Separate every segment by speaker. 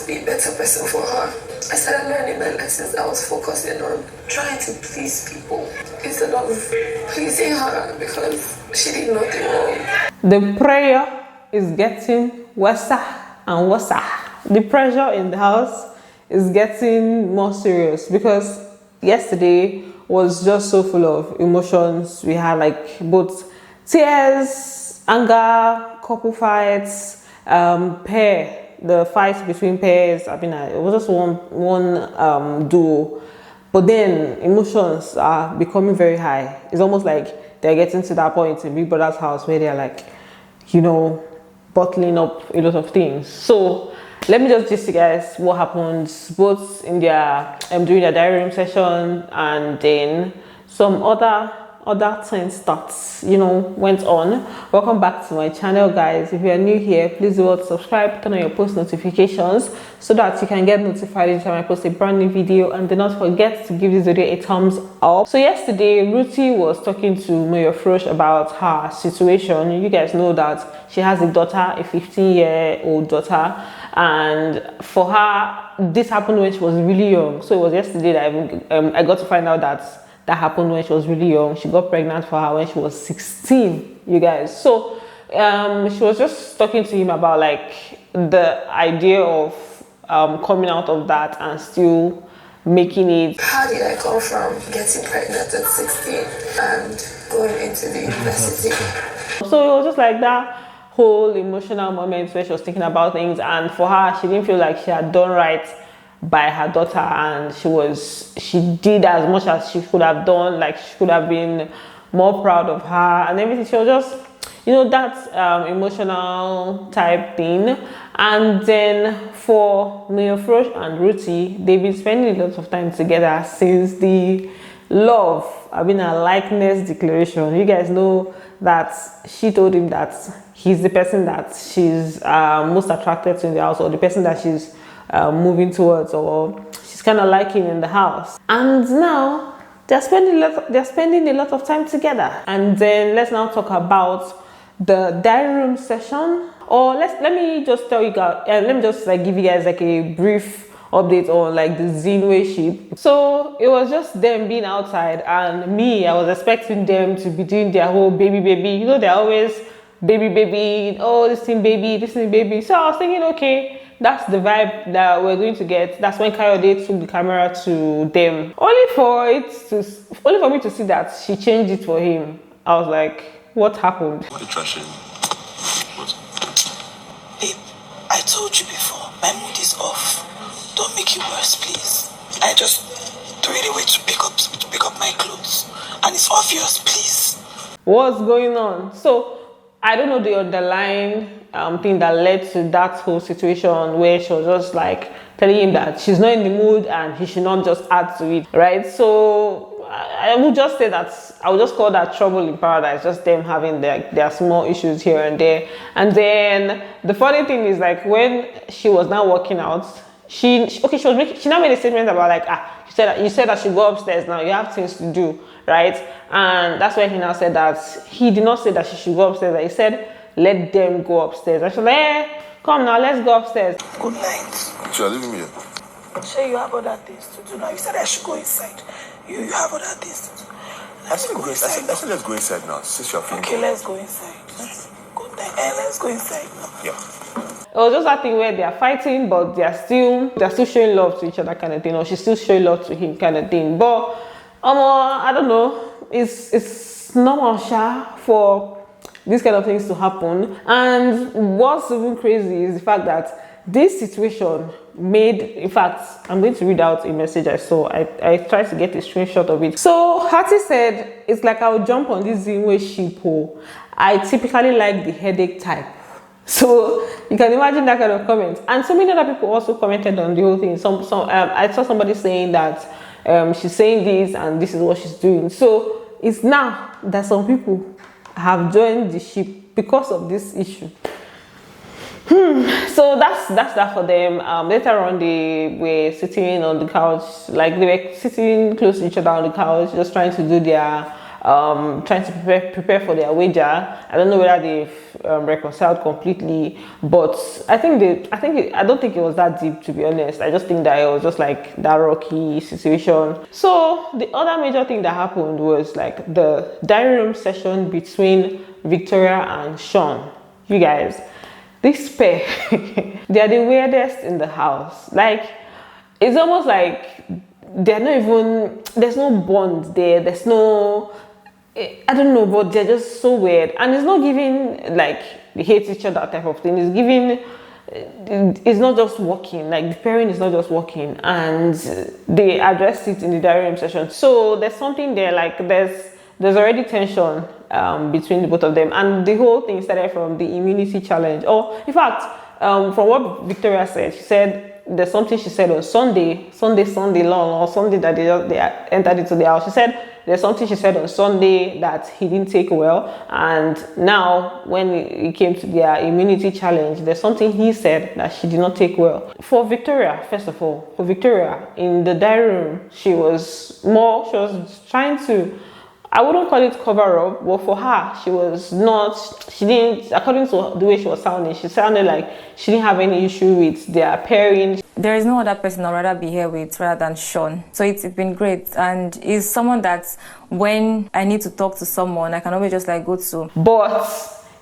Speaker 1: be a better person for her. I started learning my lessons. I was focusing on trying to please people instead of pleasing her because she did nothing wrong.
Speaker 2: The prayer is getting worse and worse. The pressure in the house is getting more serious because yesterday was just so full of emotions. We had like both tears, anger, couple fights, the fights between pairs. I mean, it was just one duo, but then emotions are becoming very high. It's almost like they're getting to that point in Big Brother's house where they're like, you know, bottling up a lot of things. So let me just you guys what happened both in their during their diary room session, and then some other things that, you know, went on. Welcome back to my channel, guys. If you are new here, please do subscribe, turn on your post notifications so that you can get notified each time I post a brand new video, and do not forget to give this video a thumbs up. So yesterday RHUTEE was talking to Mayor Frosh about her situation. You guys know that she has a daughter, a 15-year-old daughter, and for her this happened when she was really young. So it was yesterday that I got to find out that happened when she was really young. She got pregnant for her when she was 16, you guys. So she was just talking to him about like the idea of coming out of that and still making it.
Speaker 1: How did I come from getting pregnant at 16 and going into the university?
Speaker 2: So it was just like that whole emotional moment where she was thinking about things, and for her, she didn't feel like she had done right by her daughter, and she did as much as she could have done. Like, she could have been more proud of her and everything. She was just, you know, that emotional type thing. And then for Mayor Frosh and RHUTEE, they've been spending a lot of time together since the love, I mean, a likeness declaration. You guys know that she told him that he's the person that she's most attracted to in the house, or the person that she's moving towards, or she's kind of liking in the house. And now they're spending a lot of time together. And then let's now talk about the diary room session. Or let me just tell you guys, let me just like give you guys like a brief update on like the Zinwe ship. So it was just them being outside, and me, I was expecting them to be doing their whole baby, you know, they're always baby, oh, this thing baby. So I was thinking, okay, that's the vibe that we're going to get. That's when Kayode took the camera to them, only for me to see that she changed it for him. I was like, what happened?
Speaker 3: What the trashing? What?
Speaker 4: Babe, I told you before, my mood is off. Don't make it worse, please. I just threw it away to pick up my clothes, and it's obvious, please.
Speaker 2: What's going on? So I don't know the underlying thing that led to that whole situation where she was just like telling him that she's not in the mood and he should not just add to it, right? So I would just say that I would just call that trouble in paradise, just them having their small issues here and there. And then the funny thing is, like, when she was now working out, she now made a statement about like, you said that she go upstairs now, you have things to do, right? And that's why he now said that he did not say that she should go upstairs, that he said let them go upstairs. I said, hey, come now, let's go upstairs.
Speaker 4: Good night.
Speaker 3: Sure, leave me here.
Speaker 4: Sure, you have other things to do now. You said I should go inside. You have other things to do. Let's go inside.
Speaker 3: I said let's go inside now, since you're feeling.
Speaker 4: Okay, let's go inside. Good night. Let's go inside now.
Speaker 3: Yeah.
Speaker 2: It was just that thing where they are fighting, but they're still showing love to each other, kind of thing, or she's still showing love to him, kind of thing. But I don't know, it's normal for these kind of things to happen. And what's even crazy is the fact that this situation made, in fact, I'm going to read out a message I saw. I tried to get a screenshot of it. So Hattie said, it's like I'll jump on this Zinwe ship. I typically like the headache type. So you can imagine that kind of comment. And so many other people also commented on the whole thing. I saw somebody saying that she's saying this and this is what she's doing. So it's now that some people have joined the ship because of this issue. So that's that for them. Later on, they were sitting on the couch, like they were sitting close to each other on the couch, just trying to do their trying to prepare for their wager. I don't know whether they've reconciled completely, but I don't think it was that deep, to be honest. I just think that it was just like that rocky situation. So the other major thing that happened was like the diary room session between Victoria and Shaun. You guys, this pair, they are the weirdest in the house. Like, it's almost like they're not even, there's no bond there, there's no, I don't know, but they're just so weird. And it's not giving like they hate each other type of thing. It's giving, it's not just working, like the pairing is not just working, and they addressed it in the diary room session. So there's something there, like there's already tension between the both of them, and the whole thing started from the immunity challenge. Or in fact, from what Victoria said, she said there's something she said on Sunday long, or Sunday that they entered into the house. She said there's something she said on Sunday that he didn't take well, and now when it came to their immunity challenge, there's something he said that she did not take well. For Victoria, first of all, in the diary room, she was trying to, I wouldn't call it cover up, but for her, she didn't, according to the way she was sounding, she sounded like she didn't have any issue with their pairing.
Speaker 5: There is no other person I'd rather be here with rather than Shaun. So it's been great, and he's someone that when I need to talk to someone, I can always just like go to.
Speaker 2: But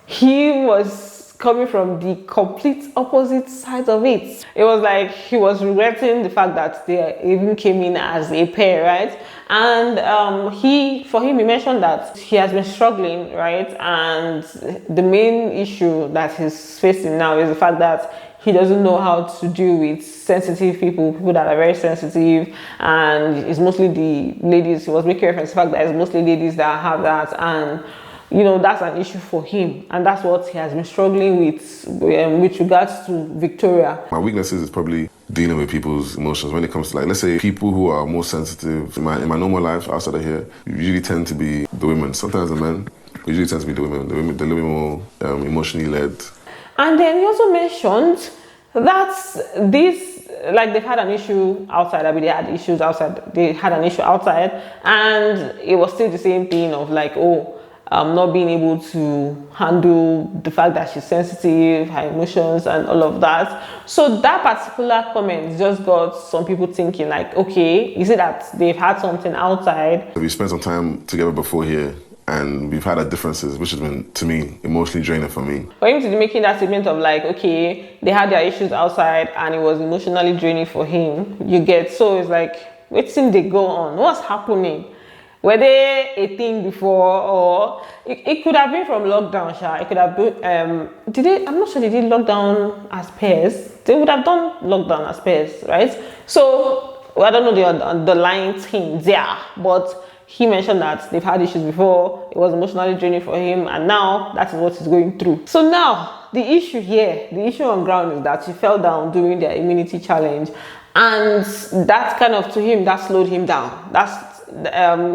Speaker 2: he was coming from the complete opposite side of it. It was like he was regretting the fact that they even came in as a pair, right? And he mentioned that he has been struggling, right? And the main issue that he's facing now is the fact that he doesn't know how to deal with sensitive people that are very sensitive, and it's mostly the ladies. He was making reference to the fact that it's mostly ladies that have that, and you know, that's an issue for him, and that's what he has been struggling with regards to Victoria.
Speaker 3: My weaknesses is probably dealing with people's emotions when it comes to, like, let's say people who are more sensitive. In my normal life outside of here, usually tend to be the women. Sometimes the men, usually tend to be the women. The women, they're a little bit more emotionally led. And
Speaker 2: then he also mentioned that they've had an issue outside. I mean, they had issues outside. They had an issue outside, and it was still the same thing of like, not being able to handle the fact that she's sensitive, her emotions, and all of that. So that particular comment just got some people thinking like, okay, is it that they've had something outside?
Speaker 3: We spent some time together before here, and we've had our differences, which has been, to me, emotionally draining for me.
Speaker 2: For him to be making that statement of like, okay, they had their issues outside and it was emotionally draining for him, you get, so it's like, what's in they go on? What's happening? Were they a thing before, or it could have been from lockdown, Sha. It could have been, I'm not sure they did lockdown as pairs. They would have done lockdown as pairs, right? So, I don't know the underlying thing there, but he mentioned that they've had issues before, it was emotionally draining for him, and now that is what he's going through. So now, the issue on ground is that he fell down during their immunity challenge, and that kind of, to him, that slowed him down.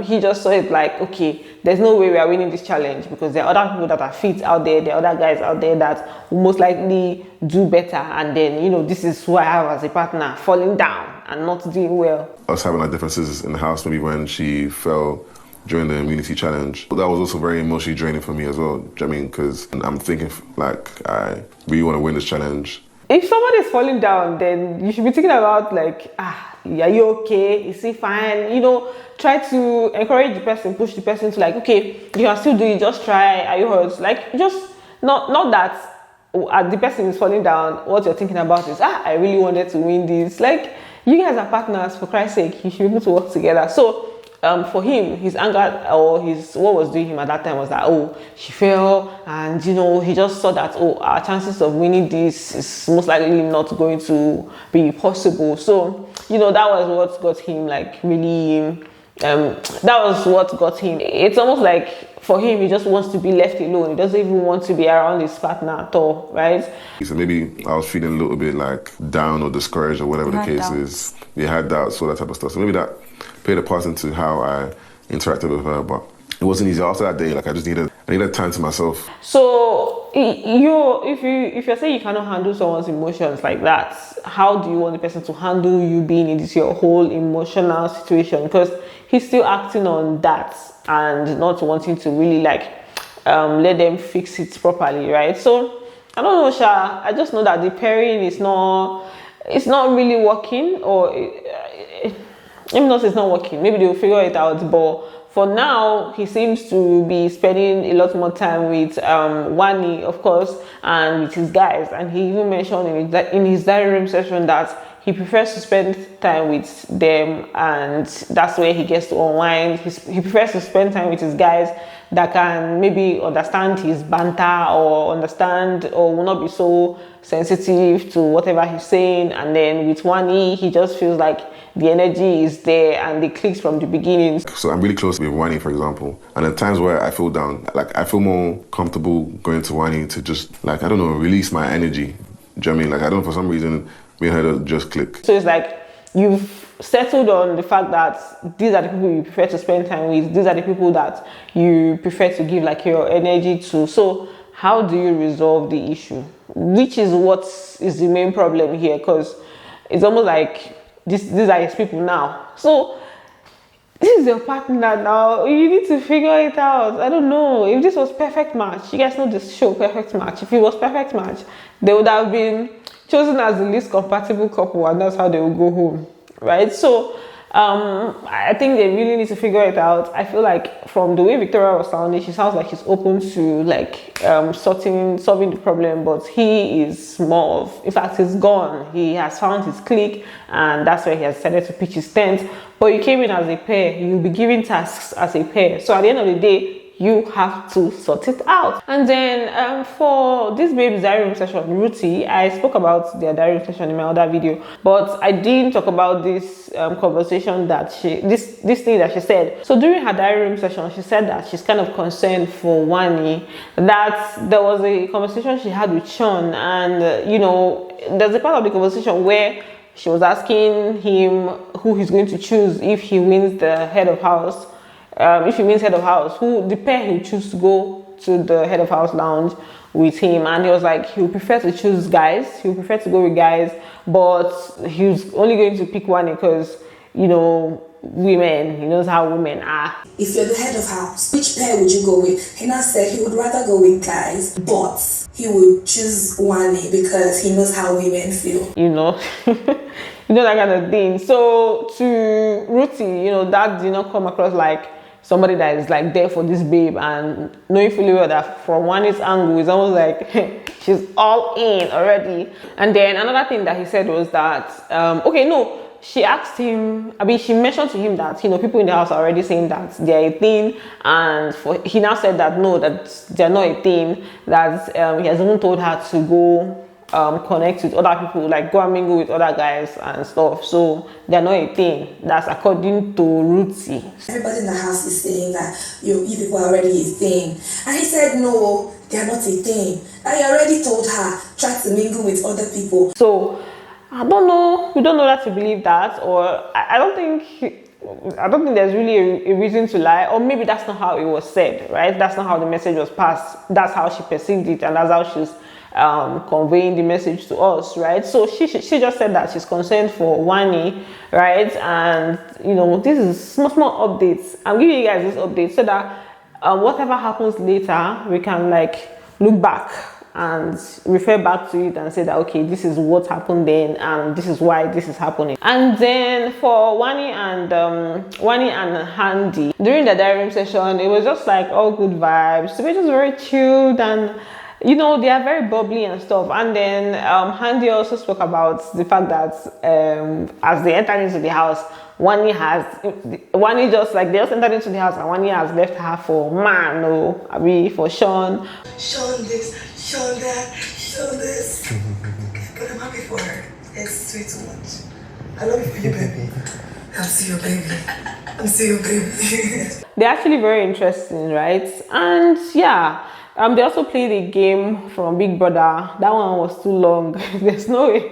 Speaker 2: He just saw it like, okay, there's no way we are winning this challenge because there are other people that are fit out there, there are other guys out there that will most likely do better, and then, you know, this is who I have as a partner, falling down and not doing well. Us
Speaker 3: having our differences in the house, maybe when she fell during the immunity challenge, that was also very emotionally draining for me as well. I mean, because I'm thinking like, I really want to win this challenge.
Speaker 2: If somebody is falling down, then you should be thinking about like, are you okay? Is he fine? You know, try to encourage the person, push the person to like, okay, you can still do it, just try. Are you hurt? Like, just not that the person is falling down, what you're thinking about is, I really wanted to win this. Like, you guys are partners, for Christ's sake, you should be able to work together. So for him, his anger or what was doing him at that time was that, she fell, and you know, he just saw that, our chances of winning this is most likely not going to be possible. So, you know, that was what got him like really, that was what got him. It's almost like for him, he just wants to be left alone. He doesn't even want to be around his partner at all, right?
Speaker 3: So maybe I was feeling a little bit like down or discouraged or whatever the case is. We had doubts, all that type of stuff. So maybe that played a part into how I interacted with her, but it wasn't easy after that day. Like I needed time to myself.
Speaker 2: So if you're saying you cannot handle someone's emotions like that, how do you want the person to handle you being in this your whole emotional situation? Because he's still acting on that and not wanting to really like let them fix it properly, right? So I don't know, Sha. I just know that the pairing is not really working, or maybe not it's not working. Maybe they'll figure it out, but for now, he seems to be spending a lot more time with WANNI, of course, and with his guys. And he even mentioned in his diary room session that he prefers to spend time with them, and that's where he gets to unwind. He prefers to spend time with his guys that can maybe understand his banter, or understand, or will not be so sensitive to whatever he's saying. And then with WANNI, he just feels like the energy is there and it clicks from the beginning.
Speaker 3: So I'm really close with WANNI, for example, and at times where I feel down, like I feel more comfortable going to WANNI to just, like, I don't know, release my energy. Do you know what I mean? Like, I don't know, for some reason, me and her just click.
Speaker 2: So it's like you've settled on the fact that these are the people you prefer to spend time with, these are the people that you prefer to give like your energy to. So how do you resolve the issue? Which is what is the main problem here, because it's almost like these are his people now. So this is your partner now. You need to figure it out. I don't know if this was Perfect Match. You guys know this show, Perfect Match. If it was Perfect Match, they would have been chosen as the least compatible couple, and that's how they will go home, right? So I think they really need to figure it out. I feel like from the way Victoria was sounding, she sounds like she's open to like solving the problem, but he is more of, in fact, he's gone. He has found his clique, and that's where he has decided to pitch his tent. But you came in as a pair, you'll be given tasks as a pair. So at the end of the day, you have to sort it out. And then for this baby's diary room session, RHUTEE, I spoke about their diary room session in my other video, but I didn't talk about this conversation that this thing that she said. So during her diary room session, she said that she's kind of concerned for WANNI, that there was a conversation she had with SHAUN, and you know, there's a part of the conversation where she was asking him who he's going to choose if he wins the head of house. If he wins head of house, who the pair he'll choose to go to the head of house lounge with him. And he was like, he would prefer to choose guys, he would prefer to go with guys, but he's only going to pick WANNI because, you know, women, he knows how women are.
Speaker 4: If you're the head of house, which pair would you go with? He now said he would rather go with guys, but he would choose WANNI because he knows how women feel.
Speaker 2: You know, you know, that kind of thing. So to RHUTEE, you know, that did not come across like somebody that is like there for this babe, and knowing fully well that from WANNI's angle, it's almost like she's all in already. And then another thing that he said was that, okay, no, she asked him, I mean, she mentioned to him that, you know, people in the house are already saying that they're a thing, and he now said that no, that they're not a thing, that he has even told her to go connect with other people, like go and mingle with other guys and stuff. So they're not a thing. That's according to RHUTEE.
Speaker 4: Everybody in the house is saying that you people are already a thing, and he said no, they're not a thing. And he already told her try to mingle with other people.
Speaker 2: So I don't know. We don't know that to believe that, or I don't think there's really a reason to lie, or maybe that's not how it was said, right? That's not how the message was passed. That's how she perceived it, and that's how she's conveying the message to us, right? So she just said that she's concerned for WANNI, right? And you know, this is small updates. I'm giving you guys this update so that whatever happens later, we can like look back and refer back to it and say that okay, this is what happened then, and this is why this is happening. And then for WANNI and Handy, during the diary room session, it was just like all good vibes. They were just very chilled, and you know, they are very bubbly and stuff. And then Handy also spoke about the fact that as they entered into the house, WANNI just like, they just entered into the house and WANNI has left her for man, no, I mean for SHAUN.
Speaker 4: SHAUN this, SHAUN that, SHAUN this. But I'm happy for her. It's sweet too much. I love you for you, baby. I'm still your baby. I'm still your baby.
Speaker 2: They're actually very interesting, right? And yeah, they also played a game from Big Brother. That one was too long. There's no way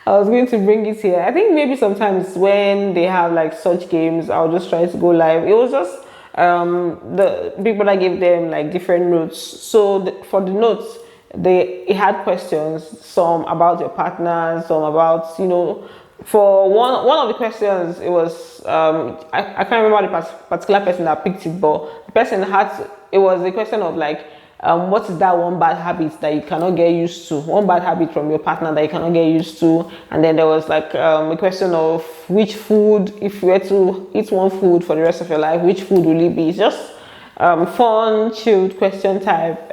Speaker 2: I was going to bring it here. I think maybe sometimes when they have like such games, I'll just try to go live. It was just the Big Brother gave them like different notes. So for the notes, it had questions, some about your partner, some about, you know, for one of the questions, it was I can't remember the particular person that picked it, but the person it was a question of like, what is that one bad habit that you cannot get used to? One bad habit from your partner that you cannot get used to. And then there was like a question of which food, if you were to eat one food for the rest of your life, which food will it be? It's just fun, chilled question type,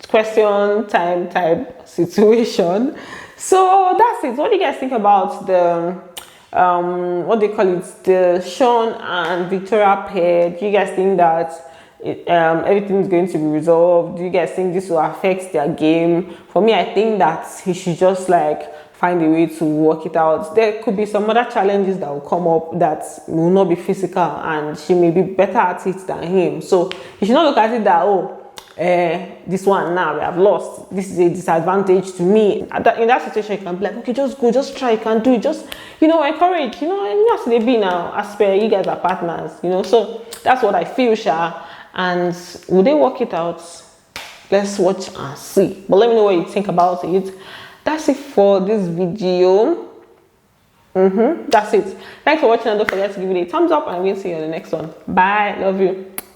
Speaker 2: question time type situation. So that's it. What do you guys think about the what they call it, the Shaun and Victoria pair? Do you guys think that everything is going to be resolved? Do you guys think this will affect their game? For me, I think that he should just like find a way to work it out. There could be some other challenges that will come up that will not be physical, and she may be better at it than him. So you should not look at it that, oh, this one now we have lost, this is a disadvantage to me. In that situation, you can be like, okay, just go, just try, you can do it, just, you know, encourage, you know, as they be now, as per you guys are partners, you know. So that's what I feel, Sha. And will they work it out? Let's watch and see. But let me know what you think about it. That's it for this video. That's it. Thanks for watching, and don't forget to give it a thumbs up, and we'll see you on the next one. Bye. Love you.